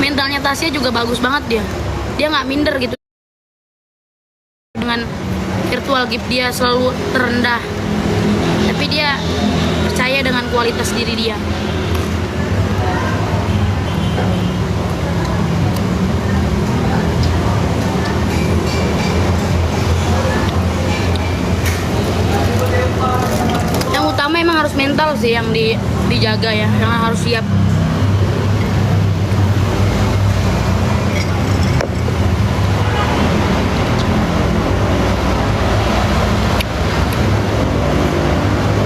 Mentalnya Tasya juga bagus banget dia. Dia nggak minder gitu dengan virtual gift, dia selalu terendah. Tapi dia percaya dengan kualitas diri dia. Yang utama emang harus mental sih yang dijaga ya, yang harus siap.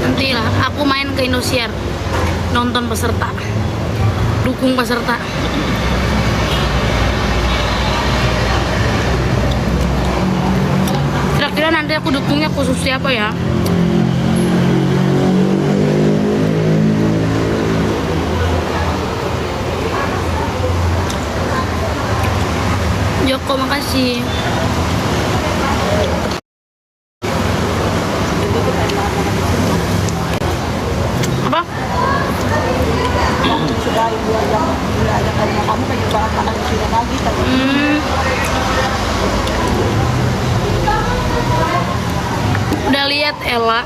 Nantilah aku main ke Indosiar, nonton peserta, dukung peserta. Kira-kira nanti aku dukungnya khusus siapa ya? Joko, makasih. Apa? Sudah 2 jam udah ada ke rumah kamu kayak makan sudah pagi tadi. Udah lihat Ella,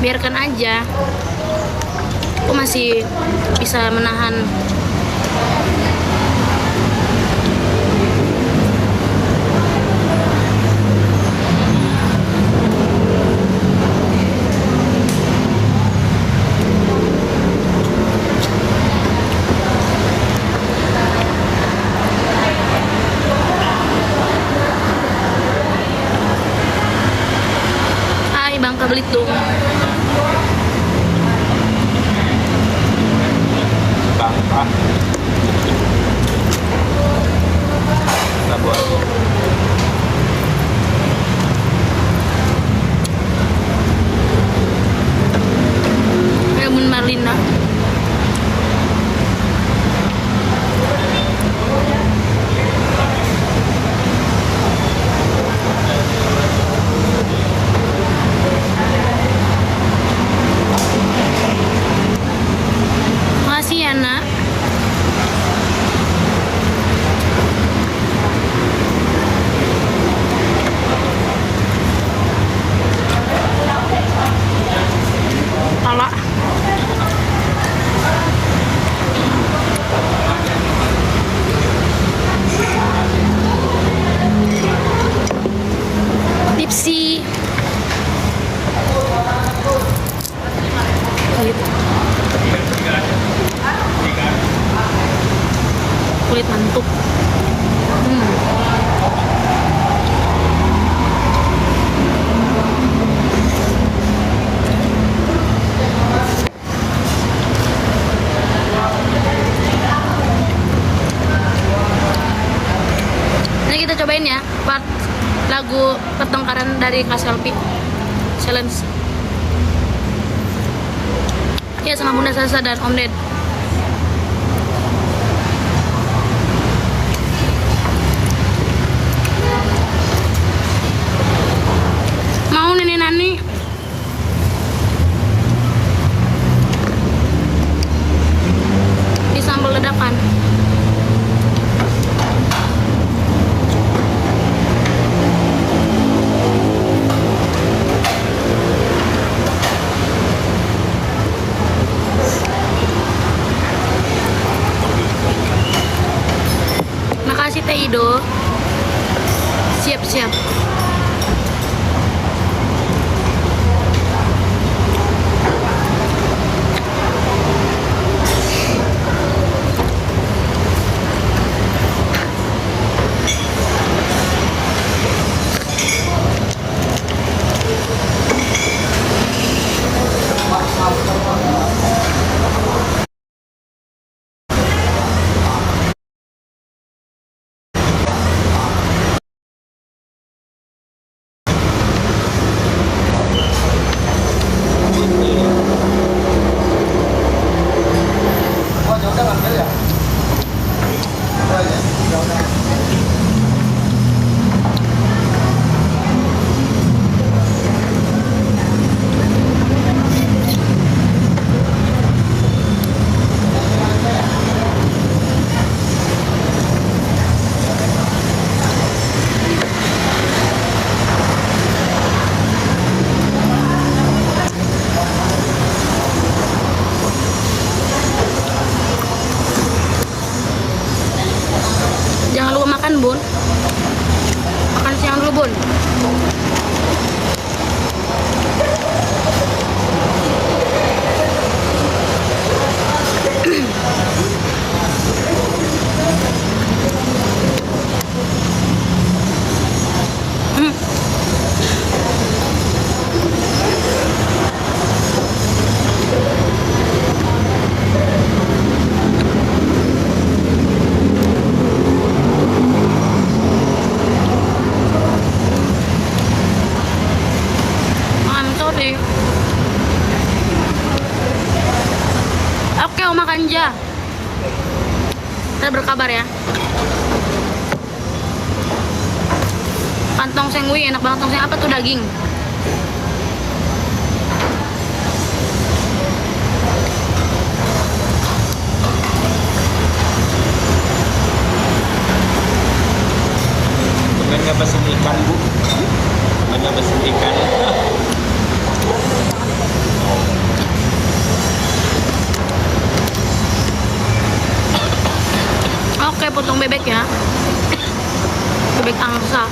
biarkan aja. Aku masih bisa menahan. Hai Bangka Belitung. Bangka. Labuan. Ya Bun Marlina. Makasih ya nak. Pala. Tipsy. Kulit mantuk. Ini kita cobain ya part lagu Pertengkaran dari Kaselpi Challenge. Ya sama Bunda Sasa dan Om Ded. Mau Nenek Nani? Di sambal ledakan. Makasih Teh Ido. Siap-siap. Makan bun. Makan siang dulu bun. Sorry. Oke, Oma Kanja. Kita berkabar ya. Kantong seng, wih enak banget tongseng. Apa tuh daging? Bukan nggak pesen ikan bu? Bukan nggak pesen ikan? Oke, potong bebek ya. Bebek angsa.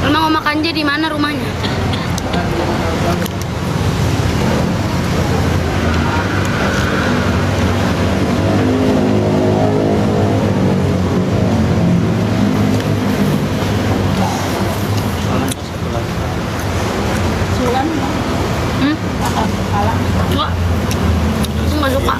Emang Oma Kanja di mana rumahnya? Sulan, makan kalang. Enggak. Aku nggak suka.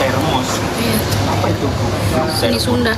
Termos. Iya. Apa itu? Seni Sunda.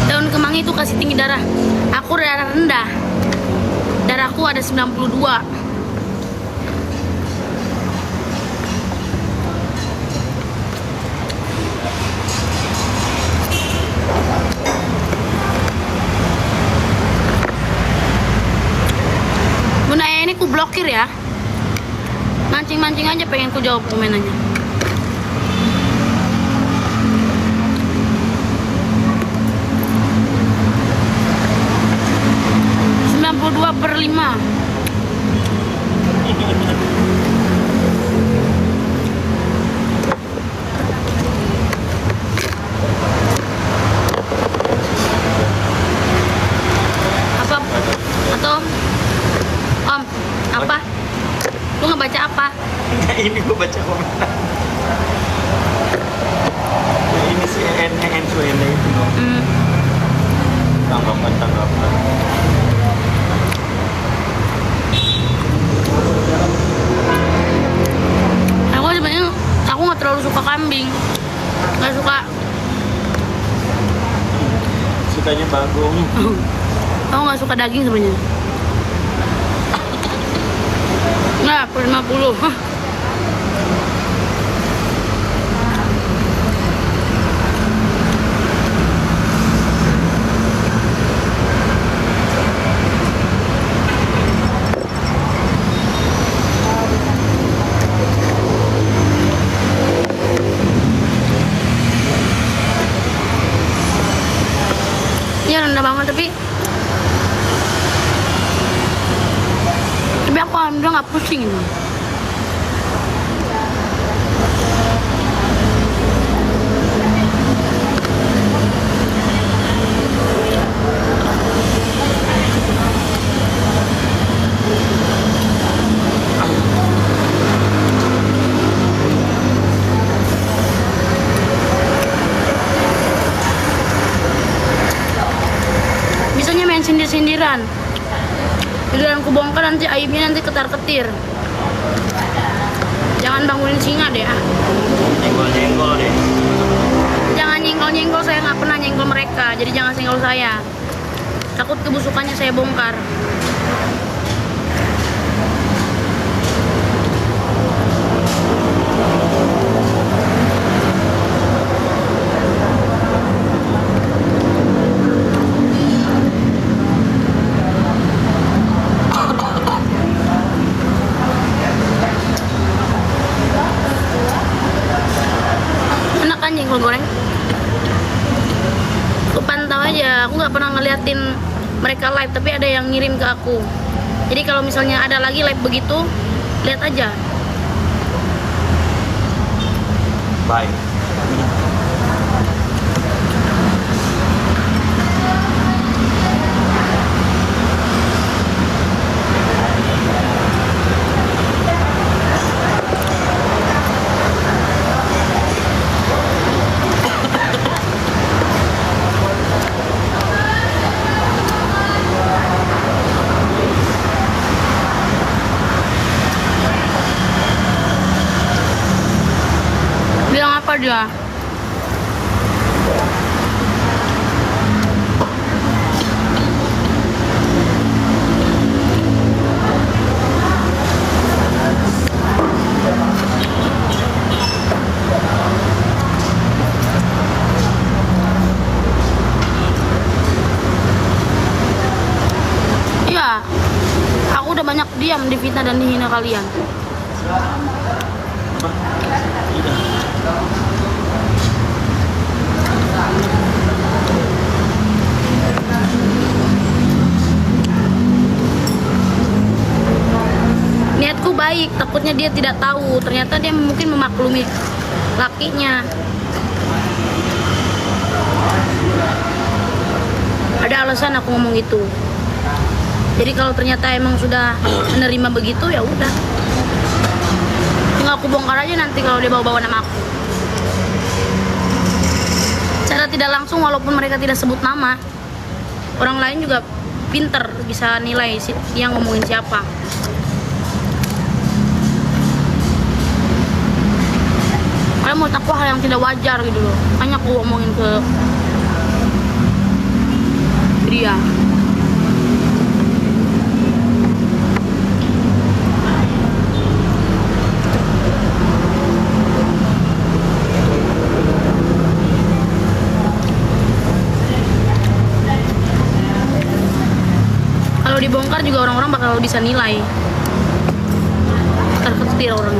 Daun kemangi itu kasih tinggi darah. Aku darah rendah. Darahku ada 92. Bunda ini ku blokir ya. Mancing-mancing aja pengen ku jawab komenannya. Per 5. Ini gue baca komentar. Ya, ini si NN Suenda itu loh. Tanggapan. Aku sebenarnya aku nggak terlalu suka kambing, nggak suka. Sukanya bagong. Aku nggak suka daging sebenarnya. Nggak, per 50. Iya rendah banget tapi aku alhamdulillah nggak pusing ini. Bisanya main sindir-sindiran. Giliran aku bongkar nanti aibnya nanti ketar-ketir. Jangan bangunin singa deh ah. Nyenggol deh. Jangan nyenggol-nyenggol, saya nggak pernah nyenggol mereka. Jadi jangan senggol saya. Takut kebusukannya saya bongkar. Enak kan jengkol goreng? Aku pantau aja, aku nggak pernah ngeliatin mereka live, tapi ada yang ngirim ke aku. Jadi kalau misalnya ada lagi live begitu, lihat aja. Bye. Bilang apa dia? Iya, aku udah banyak diam di fitnah dan dihina kalian. Niatku baik, takutnya dia tidak tahu. Ternyata dia mungkin memaklumi lakinya. Ada alasan aku ngomong itu. Jadi kalau ternyata emang sudah menerima begitu ya udah. Tinggal aku bongkar aja nanti kalau dia bawa-bawa nama aku. Cara tidak langsung walaupun mereka tidak sebut nama, orang lain juga pinter bisa nilai yang ngomongin siapa. Kalian mau takwa hal yang tidak wajar gitu loh. Makanya aku ngomongin ke dia. Kalau dibongkar juga orang-orang bakal bisa nilai. Terketir orang.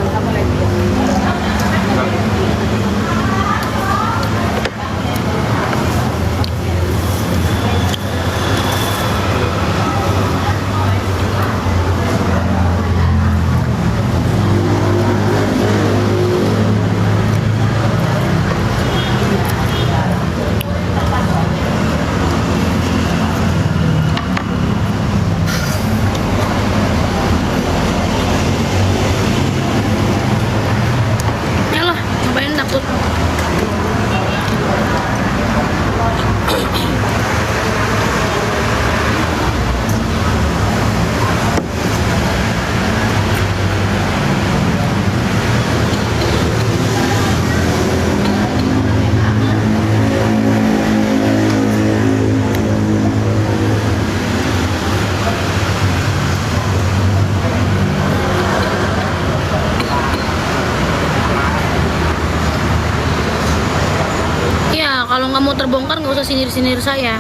nggak mau terbongkar nggak usah sindir-sindir saya,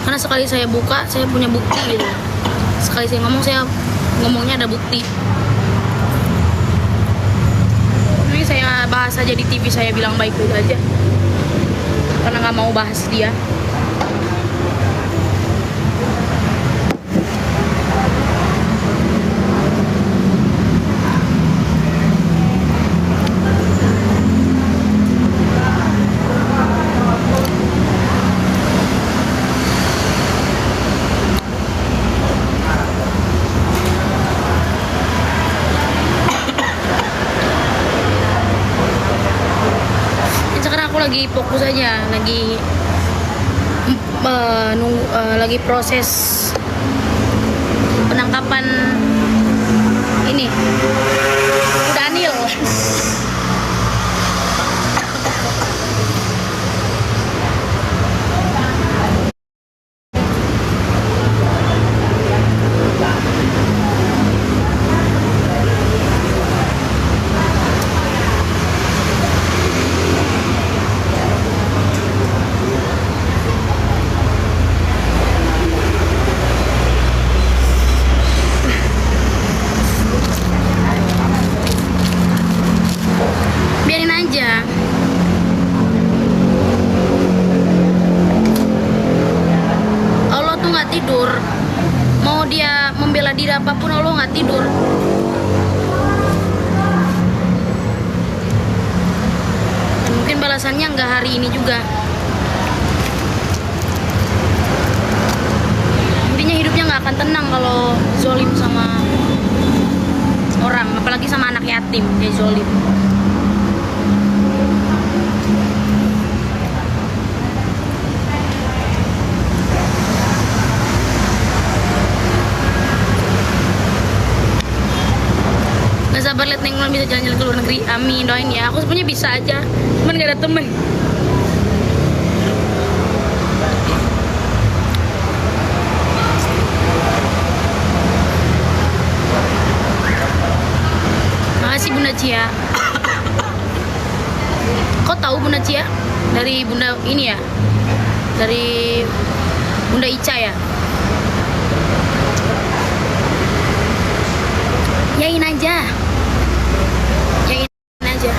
karena sekali saya buka saya punya bukti gitu. Sekali saya ngomongnya ada bukti. Ini saya bahas aja di TV, saya bilang baik-baik aja karena nggak mau bahas dia. Lagi fokus aja, lagi lagi proses penangkapan ini Daniel. Allah tuh nggak tidur, mau dia membela diri apapun Allah nggak tidur. Dan mungkin balasannya nggak hari ini juga. Intinya hidupnya nggak akan tenang kalau zolim sama orang, apalagi sama anak yatim kayak zolim. Gak sabar liat Neng Mulan bisa jalan-jalan ke luar negeri. Amin, doain ya. Aku sebenarnya bisa aja, cuman gak ada temen. Makasih Bunda Cia. Kok tahu Bunda Cia? Dari Bunda ini ya? Dari Bunda Ica ya? Yain aja. Yain aja.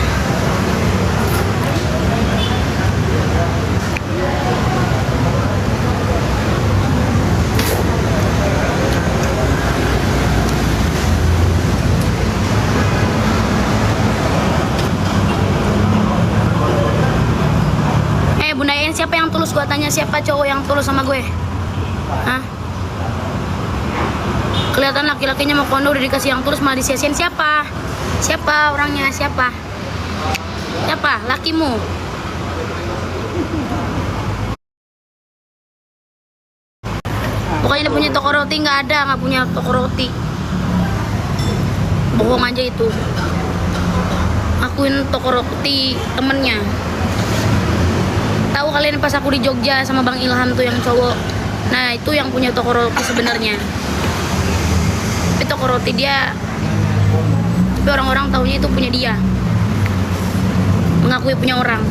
Bunda Yain, siapa yang tulus? Gua tanya, siapa cowok yang tulus sama gue? Hah? Kelihatan laki-lakinya mau kondo, udah dikasih yang tulus malah disia-siain. Siapa? Siapa orangnya? Siapa? Siapa? Lakimu? Pokoknya dia punya toko roti, nggak ada, nggak punya toko roti. Bohong aja itu. Akuin toko roti temennya. Tahu kalian pas aku di Jogja sama Bang Ilham tuh yang cowok. Nah, itu yang punya toko roti sebenarnya. Tapi toko roti dia, tapi orang-orang taunya itu punya dia, mengakui punya orang.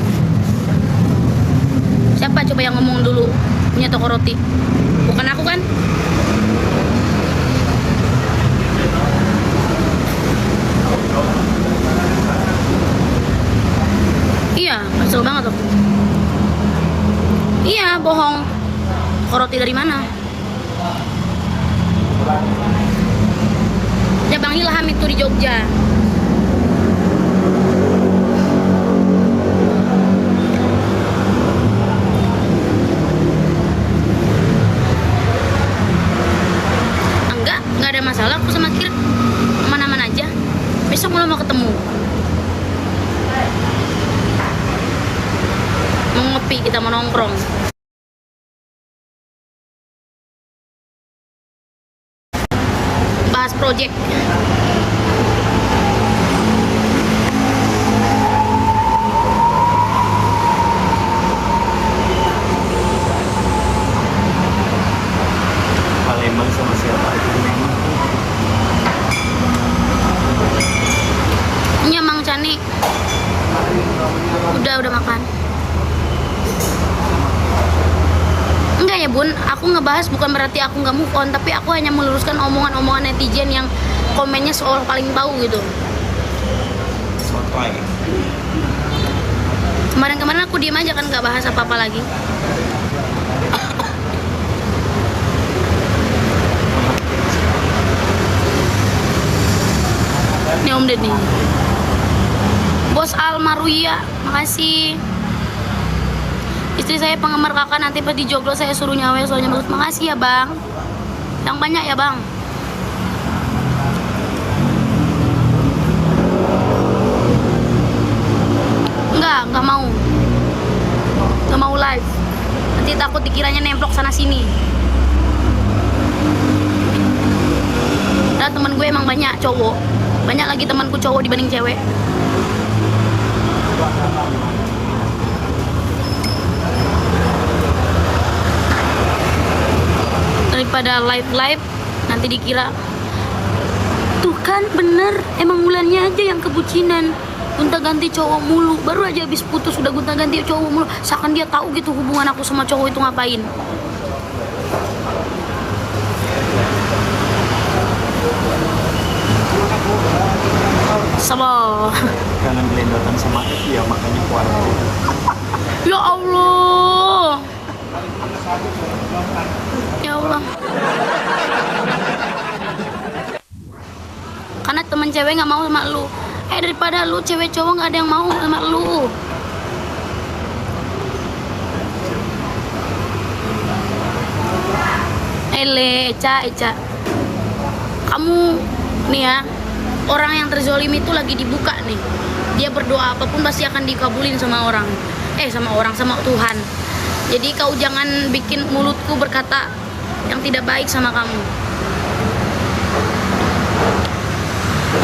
Siapa coba yang ngomong dulu punya toko roti? Bukan aku kan? Iya, kesel banget aku. Iya, bohong. Toko roti dari mana? Ya Bang Ilham itu di Jogja. Enggak ada masalah. Aku sama Kir aman-aman aja. Besok mau ketemu. Mau ngopi, kita mau nongkrong. Bahas project. Palembang sama siapa itu? Ini Mang Cani. Udah makan. ngebahas bukan berarti aku nggak move on, tapi aku hanya meluruskan omongan-omongan netizen yang komennya seolah paling tahu gitu. Sotoy. Kemarin-kemarin aku diem aja kan, nggak bahas apa-apa lagi. Ini Om Ded nih. Bos Almaruya, makasih. Istri saya penggemar kakak, nanti pas di joglo saya suruh nyawe soalnya bagus. Makasih ya bang. Yang banyak ya bang. Enggak mau. Enggak mau live. Nanti takut dikiranya nemplok sana sini. Dan temen gue emang banyak cowok. Banyak lagi temanku cowok dibanding cewek. Daripada live nanti dikira tuh kan bener, emang Wulannya aja yang kebucinan, gonta-ganti cowok mulu, baru aja habis putus sudah gonta-ganti cowok mulu, seakan dia tahu gitu hubungan aku sama cowok itu ngapain. Sama Jangan gelendotan sama F ya, makanya kuat. ya Allah. Ya Allah. Karena temen cewek nggak mau sama lu. Daripada lu cewek cowok nggak ada yang mau sama lu. Eca. Kamu nih ya, orang yang terzolimi itu lagi dibuka nih. Dia berdoa apapun pasti akan dikabulin sama orang. Sama Tuhan. Jadi kau jangan bikin mulutku berkata yang tidak baik sama kamu.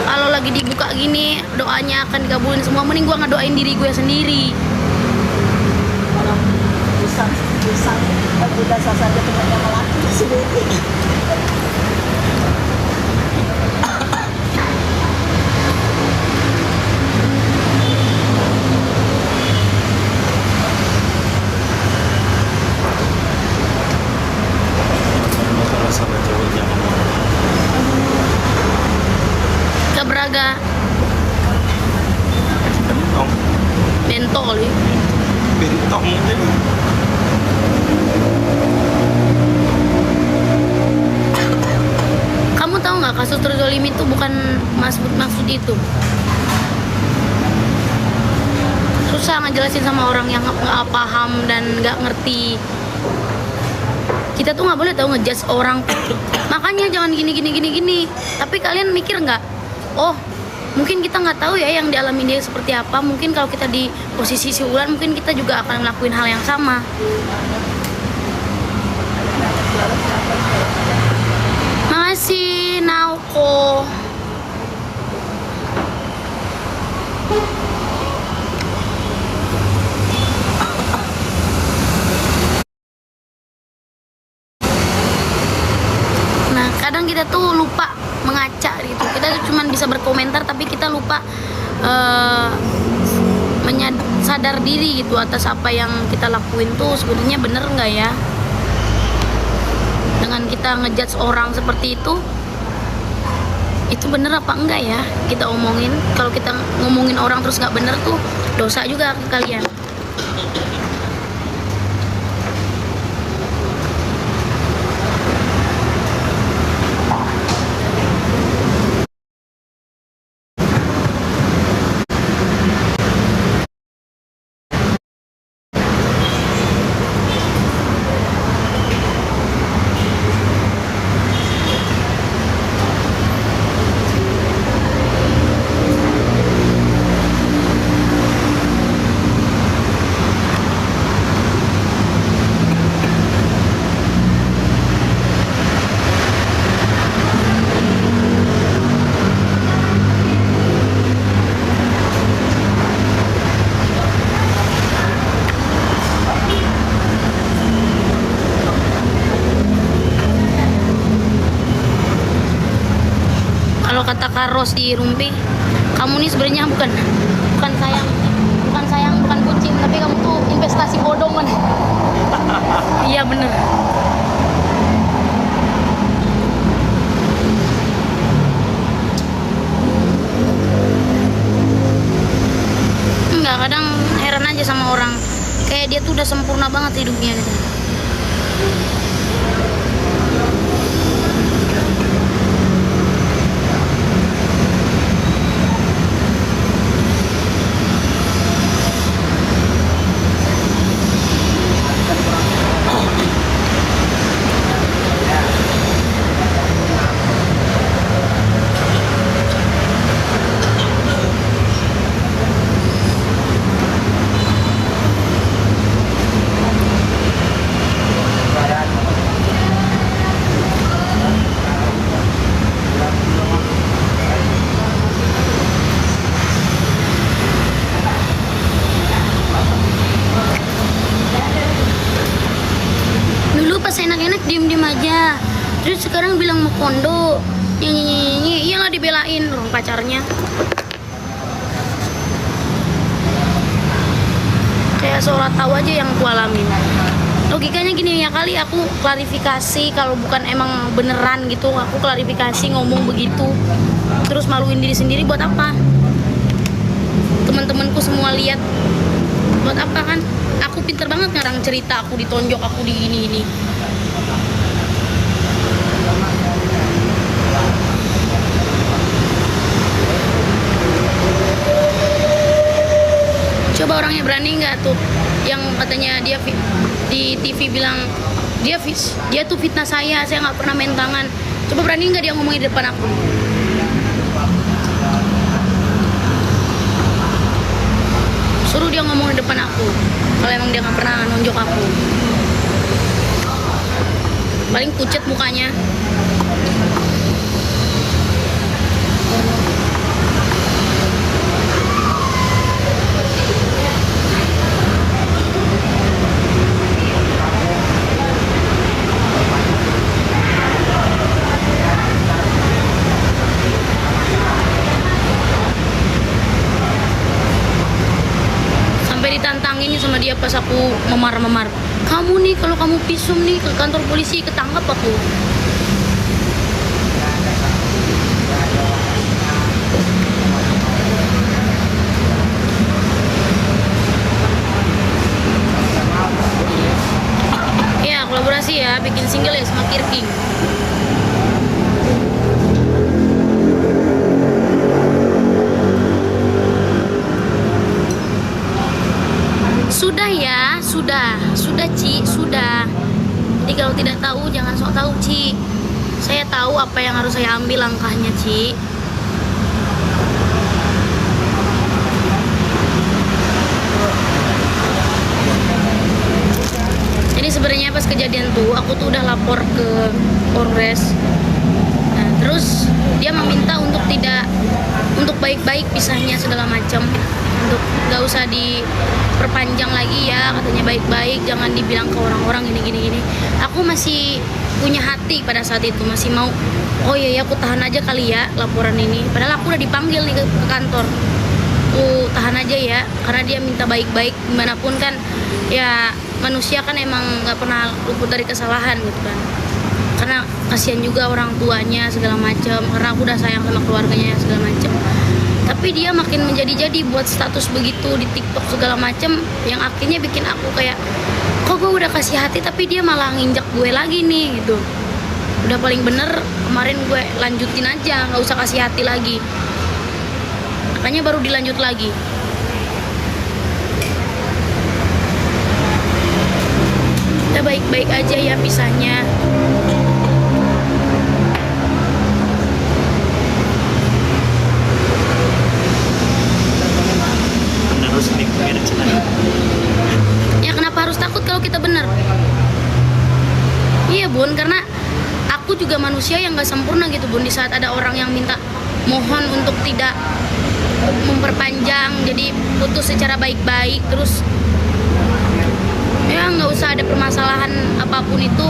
Kalau lagi dibuka gini, doanya akan dikabulin semua. Mending gua ngedoain diri gue sendiri. Bisa saja temannya melaki sendiri. Sama cewek jangan Ke Braga, bentong. bentol ya. Bentong itu. Kamu tahu nggak kasus terzolimi itu bukan maksud itu. Susah ngejelasin sama orang yang nggak paham dan nggak ngerti. Kita tuh nggak boleh tahu ngejudge orang. Makanya jangan gini. Tapi kalian mikir nggak? Oh, mungkin kita nggak tahu ya yang dialami dia seperti apa. Mungkin kalau kita di posisi si Wulan, mungkin kita juga akan ngelakuin hal yang sama. Makasih Naoko. Nah, kadang kita tuh lupa mengaca gitu. Kita tuh cuman bisa berkomentar tapi kita lupa sadar diri gitu atas apa yang kita lakuin tuh sebenarnya bener nggak ya. Dengan kita ngejudge orang seperti itu bener apa enggak ya kita omongin. Kalau kita ngomongin orang terus nggak bener tuh dosa juga ke kalian. Kalau kata Karos di Rumpi, kamu nih sebenarnya bukan kucing, tapi kamu tuh investasi bodong kan. Iya bener. nggak, kadang heran aja sama orang kayak dia tuh udah sempurna banget hidupnya gitu. Dulu pas enak-enak diem-diem aja, terus sekarang bilang mau kondo, nyanyi-nyanyi, iyalah dibelain orang pacarnya. Kayak seolah tahu aja yang aku alamin. Logikanya gini, ya kali aku klarifikasi kalau bukan emang beneran gitu, aku klarifikasi ngomong begitu, terus maluin diri sendiri buat apa? Teman-temanku semua lihat, buat apa kan? Aku pinter banget ngarang cerita, aku ditonjok, aku di ini. Coba orangnya berani nggak tuh yang katanya dia di TV bilang dia tuh fitnah saya nggak pernah main tangan. Coba berani nggak dia ngomong di depan aku? Suruh dia ngomong di depan aku kalau emang dia nggak pernah nonjok aku. Paling pucet mukanya. Ditantangin sama dia pas aku memar-memar, kamu nih kalau kamu visum nih ke kantor polisi ketangkap aku. Ya kolaborasi ya, bikin single ya sama Kirking. Sudah ya, sudah Ci, sudah. Jadi kalau tidak tahu jangan sok tahu Ci. Saya tahu apa yang harus saya ambil langkahnya Ci. Jadi sebenarnya pas kejadian tuh aku tuh udah lapor ke Polres. Nah, terus dia meminta untuk baik-baik pisahnya segala macam, untuk nggak usah diperpanjang lagi ya, katanya baik-baik, jangan dibilang ke orang-orang gini. Aku masih punya hati pada saat itu, masih mau, oh iya ya aku tahan aja kali ya laporan ini, padahal aku udah dipanggil nih ke kantor. Aku tahan aja ya, karena dia minta baik-baik, gimana pun kan ya manusia kan emang nggak pernah luput dari kesalahan gitu kan, karena kasihan juga orang tuanya segala macam, karena aku udah sayang sama keluarganya segala macam. Tapi dia makin menjadi-jadi buat status begitu di TikTok segala macem, yang akhirnya bikin aku kayak, kok gue udah kasih hati tapi dia malah nginjak gue lagi nih gitu. Udah paling bener kemarin gue lanjutin aja, nggak usah kasih hati lagi. Makanya baru dilanjut lagi. Kita baik-baik aja ya pisahnya. Ya kenapa harus takut kalau kita benar? Iya Bun, karena aku juga manusia yang gak sempurna gitu Bun. Di saat ada orang yang minta mohon untuk tidak memperpanjang, jadi putus secara baik-baik, terus ya nggak usah ada permasalahan apapun itu.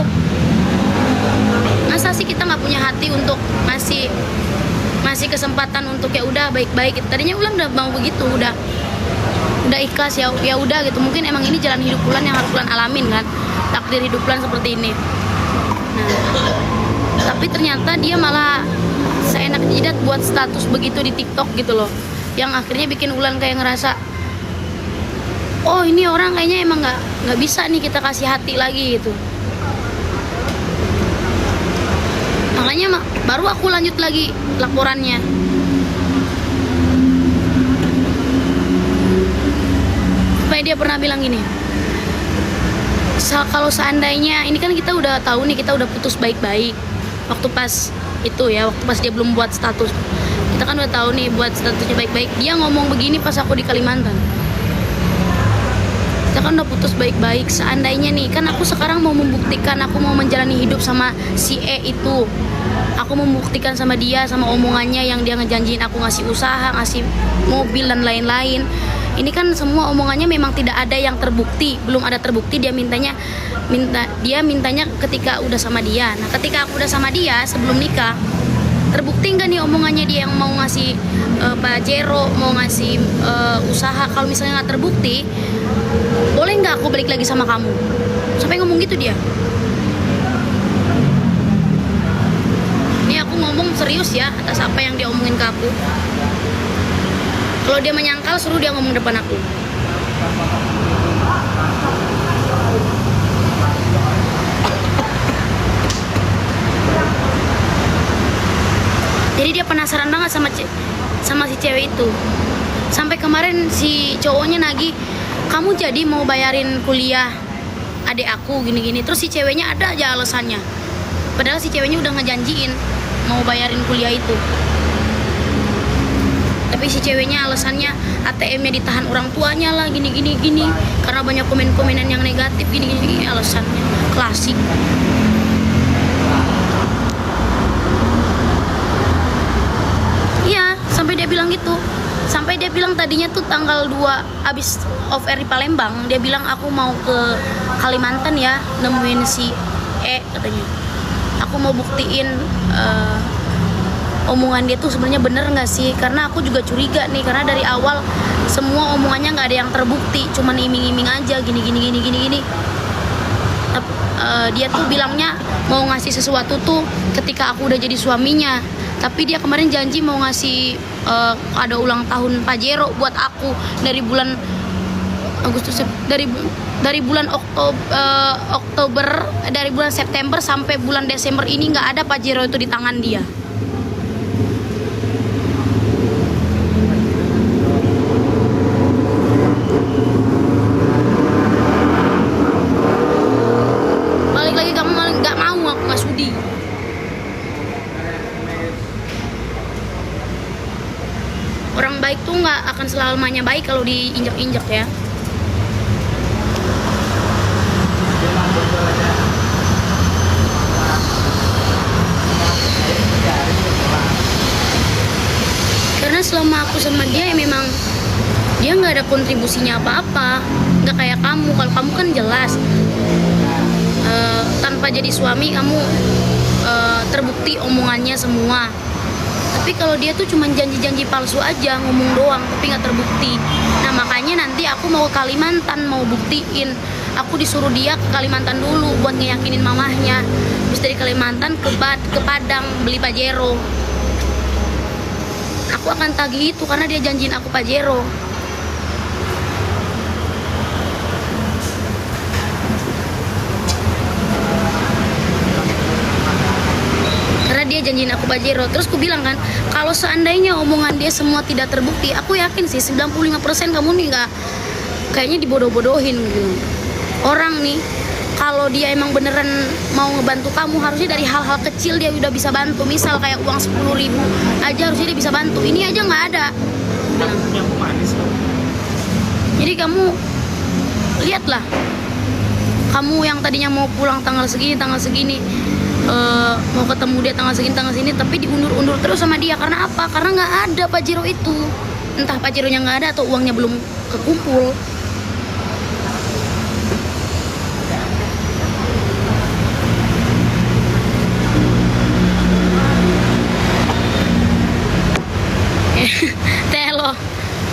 Masa sih kita nggak punya hati untuk masih kesempatan untuk ya udah baik-baik. Tadinya Ulan udah mau begitu, udah ikhlas ya udah gitu. Mungkin emang ini jalan hidup Ulan yang harus Ulan alamin kan, takdir hidup Ulan seperti ini. Nah, tapi ternyata dia malah seenak jidat buat status begitu di TikTok gitu loh, yang akhirnya bikin Ulan kayak ngerasa oh ini orang kayaknya emang nggak bisa nih kita kasih hati lagi gitu. Makanya baru aku lanjut lagi laporannya. Supaya dia pernah bilang gini, kalau seandainya ini kan kita udah tahu nih, kita udah putus baik-baik waktu pas itu ya, waktu pas dia belum buat status, kita kan udah tahu nih buat statusnya baik-baik. Dia ngomong begini pas aku di Kalimantan, kita kan udah putus baik-baik. Seandainya nih, kan aku sekarang mau membuktikan, aku mau menjalani hidup sama si E itu, aku membuktikan sama dia, sama omongannya yang dia ngejanjiin aku ngasih usaha, ngasih mobil dan lain-lain. Ini kan semua omongannya memang tidak ada yang terbukti, belum ada terbukti. Dia mintanya ketika udah sama dia. Nah, ketika aku udah sama dia sebelum nikah, terbukti nggak nih omongannya dia yang mau ngasih Pajero, mau ngasih usaha? Kalau misalnya nggak terbukti, boleh nggak aku balik lagi sama kamu? Sampai ngomong gitu dia. Ini aku ngomong serius ya atas apa yang dia omongin ke aku. Kalau dia menyangkal, suruh dia ngomong depan aku. Jadi dia penasaran banget sama si cewek itu. Sampai kemarin si cowoknya nagih, kamu jadi mau bayarin kuliah adik aku gini-gini. Terus si ceweknya ada aja alasannya. Padahal si ceweknya udah ngejanjiin mau bayarin kuliah itu. Tapi si ceweknya alasannya ATM-nya ditahan orang tuanya lah, gini karena banyak komen-komenan yang negatif, gini alasannya klasik. Iya, sampai dia bilang gitu. Sampai dia bilang tadinya tuh tanggal 2 abis off air di Palembang, dia bilang aku mau ke Kalimantan ya, nemuin si E katanya. Aku mau buktiin omongan dia tuh sebenarnya bener nggak sih, karena aku juga curiga nih, karena dari awal semua omongannya nggak ada yang terbukti, cuman iming-iming aja gini. Dia tuh bilangnya mau ngasih sesuatu tuh ketika aku udah jadi suaminya, tapi dia kemarin janji mau ngasih kado ulang tahun Pajero buat aku dari bulan Agustus, dari bulan Oktober, dari bulan September sampai bulan Desember ini nggak ada Pajero itu di tangan dia. Orang baik tuh nggak akan selamanya baik kalau diinjak-injak ya. Karena selama aku sama dia ya memang dia nggak ada kontribusinya apa-apa, nggak kayak kamu. Kalau kamu kan jelas tanpa jadi suami kamu terbukti omongannya semua. Tapi kalau dia tuh cuma janji-janji palsu aja, ngomong doang tapi nggak terbukti. Nah makanya nanti aku mau ke Kalimantan, mau buktiin. Aku disuruh dia ke Kalimantan dulu buat ngeyakinin mamahnya. Terus dari Kalimantan ke Padang beli Pajero. Aku akan tagih itu karena dia janjiin aku Pajero. Dia janjiin aku Pajero. Terus aku bilang kan, kalau seandainya omongan dia semua tidak terbukti, aku yakin sih 95% kamu nih nggak, kayaknya dibodoh-bodohin gitu. Orang nih kalau dia emang beneran mau ngebantu kamu, harusnya dari hal-hal kecil dia udah bisa bantu. Misal kayak uang 10.000 aja harusnya dia bisa bantu. Ini aja nggak ada. Jadi kamu lihatlah, kamu yang tadinya mau pulang tanggal segini mau ketemu dia tanggal segini, tapi diundur-undur terus sama dia. Karena apa? Karena nggak ada Pajero itu. Entah Pajeronya nggak ada atau uangnya belum kekumpul. Telo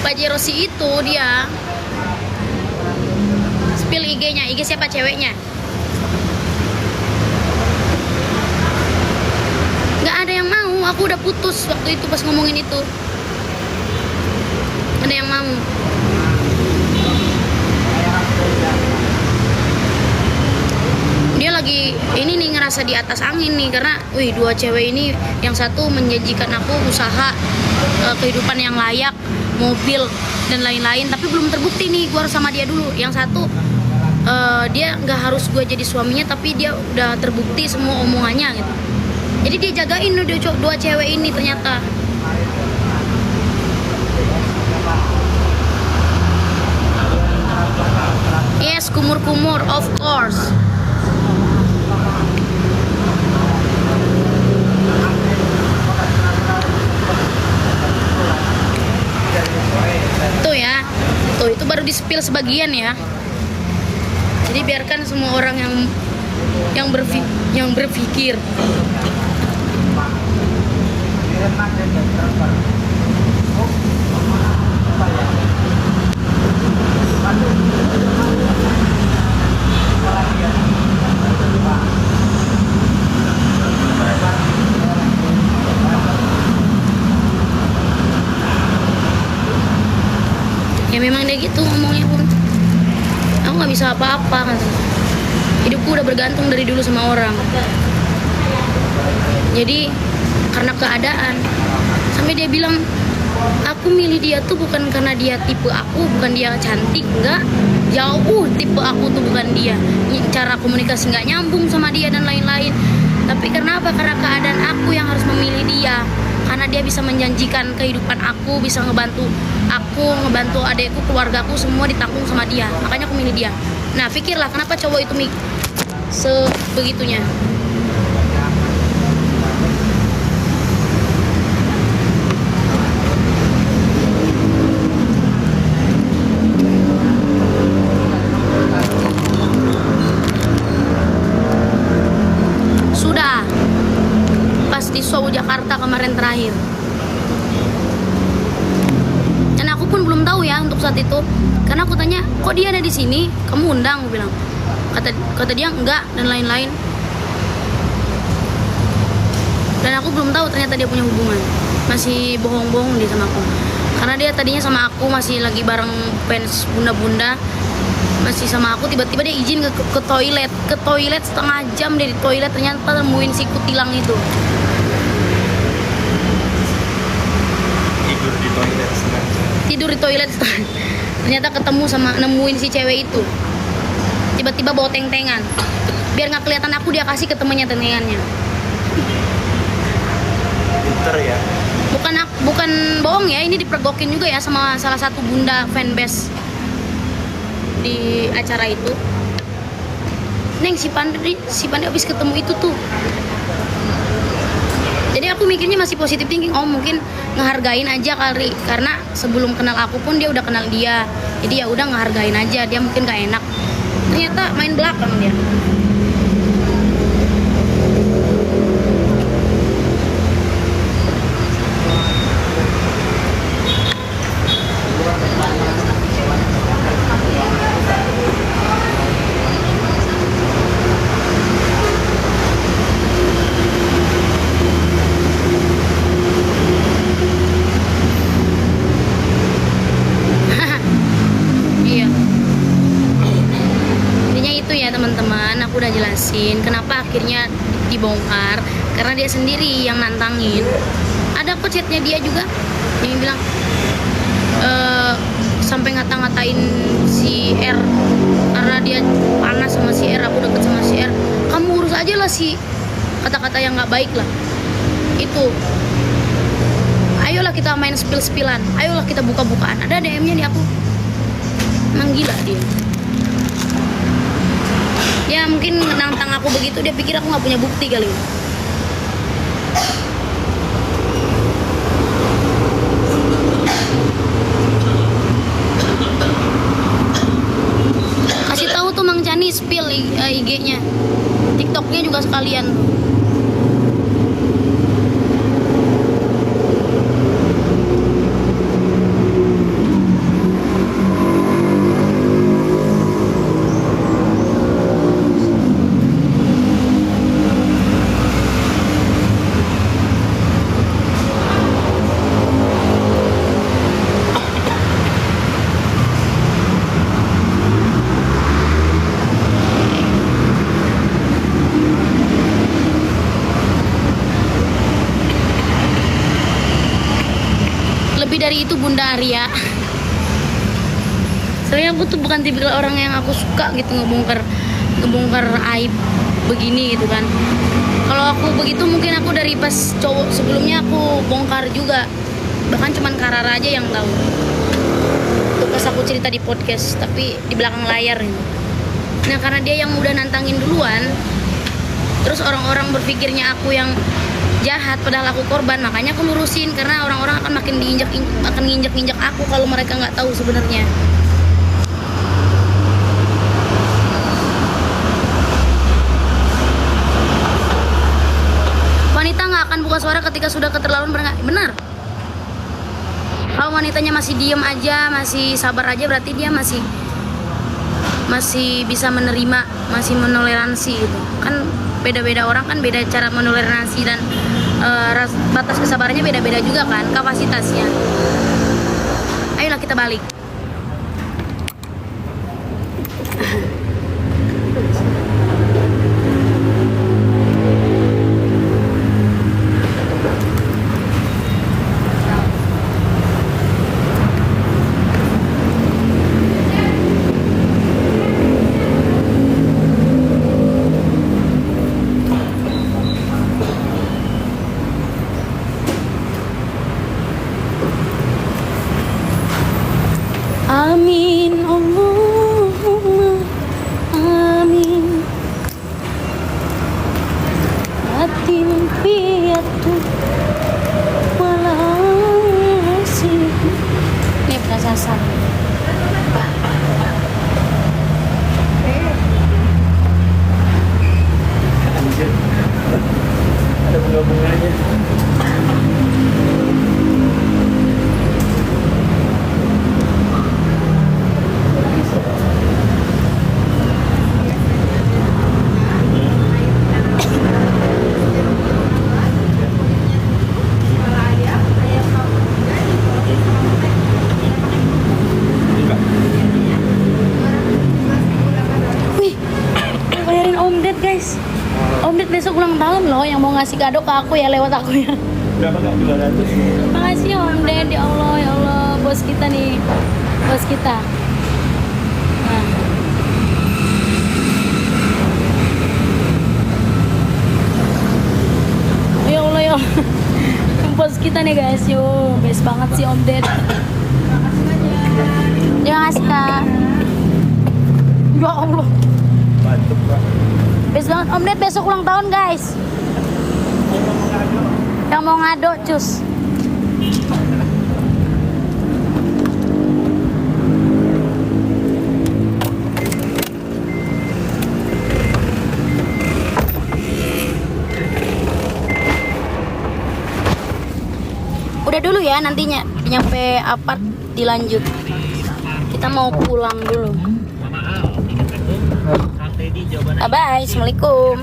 Pajero si itu dia spill IG-nya. IG siapa? Ceweknya. Nggak ada yang mau. Aku udah putus waktu itu pas ngomongin itu. Ada yang mau. merasa di atas angin nih, karena wih, dua cewek ini, yang satu menjanjikan aku usaha, kehidupan yang layak, mobil dan lain-lain, tapi belum terbukti nih gue harus sama dia dulu. Yang satu dia nggak harus gue jadi suaminya, tapi dia udah terbukti semua omongannya gitu. Jadi dia jagain dua cewek ini ternyata. Yes, kumur-kumur, of course. Tuh ya, tuh itu baru di-spill sebagian ya. Jadi biarkan semua orang yang berpikir. Ya memang dia gitu ngomongnya pun. Aku nggak bisa apa-apa kan. Hidupku udah bergantung dari dulu sama orang. Jadi karena keadaan, sampai dia bilang aku milih dia tuh bukan karena dia tipe aku, bukan dia cantik, enggak. Jauh tipe aku tuh bukan dia. Cara komunikasi nggak nyambung sama dia dan lain-lain. Tapi karena apa? Karena keadaan aku yang harus memilih dia. Karena dia bisa menjanjikan kehidupan aku, bisa ngebantu aku, ngebantu adekku, keluargaku, semua ditanggung sama dia. Makanya aku milih dia. Nah, pikirlah kenapa cowok itu sebegitunya. Sudah pas di show Jakarta kemarin terakhir. Dan aku pun belum tahu ya untuk saat itu, karena aku tanya, kok dia ada di sini? Kamu undang? Aku bilang. Kata dia enggak dan lain-lain. Dan aku belum tahu ternyata dia punya hubungan. Masih bohong-bohong dia sama aku. Karena dia tadinya sama aku masih lagi bareng fans bunda-bunda, masih sama aku, tiba-tiba dia izin ke toilet setengah jam. Dia di toilet ternyata nemuin si kutilang itu. Tidur di toilet ternyata ketemu sama, nemuin si cewek itu. Tiba-tiba bawa teng-tengan, biar nggak kelihatan aku, dia kasih ke temennya teng-tengannya. Pinter ya. Bukan bohong ya, ini dipergokin juga ya sama salah satu bunda fanbase di acara itu. Neng, si Pandri habis ketemu itu tuh. Jadi aku mikirnya masih positive thinking, oh mungkin ngehargain aja kali, karena sebelum kenal aku pun dia udah kenal dia. Jadi ya udah ngehargain aja, dia mungkin gak enak. Ternyata main belakang dia. Teman-teman, aku udah jelasin kenapa akhirnya dibongkar, karena dia sendiri yang nantangin. Ada kok chatnya dia juga yang bilang sampai ngata-ngatain si R karena dia panas sama si R, aku deket sama si R. Kamu urus aja lah, si kata-kata yang nggak baik lah itu. Ayolah kita main spill-spillan, ayolah kita buka-bukaan. Ada DM-nya di aku. Emang gila dia. Ya mungkin nantang aku begitu, dia pikir aku nggak punya bukti kali. Kasih tahu tuh Mang Chani, spill IG-nya, TikTok-nya juga sekalian. sorry, itu Bunda Arya. Soalnya aku tuh bukan tipikal orang yang aku suka gitu ngebongkar aib begini gitu kan. Kalau aku begitu mungkin aku dari pas cowok sebelumnya aku bongkar juga. Bahkan cuman Karara aja yang tahu. Itu pas aku cerita di podcast, tapi di belakang layar gitu. Nah, karena dia yang udah nantangin duluan, terus orang-orang berpikirnya aku yang jahat padahal aku korban, makanya aku lurusin karena orang-orang akan makin nginjak aku kalau mereka nggak tahu sebenarnya. Wanita nggak akan buka suara ketika sudah keterlaluan, benar. Kalau wanitanya masih diem aja, masih sabar aja, berarti dia masih bisa menerima, masih menoleransi gitu. Kan beda-beda orang kan beda cara menoleransi dan batas kesabarannya beda-beda juga kan, kapasitasnya. Ayolah kita balik. Amin Allahumma amin. Atin piatu walasi. Ini bukan sasar. Ada bunga-bunganya. Bayarin Om Ded guys. Om Ded besok ulang tahun loh, yang mau ngasih kado ke aku ya lewat aku ya. Berapa kak? 200? Makasih ya Om Ded, ya Allah, bos kita nih, bos kita. Nah. Ya Allah ya, bos kita nih guys, yo, best banget sih Om Ded. Terima kasih kak. Ya Allah. Mantap kak. Best banget Om Ded, besok ulang tahun guys. Yang mau ngado cus. Udah dulu ya, nantinya nyampe apart dilanjut. Kita mau pulang dulu. Bye bye, assalamualaikum.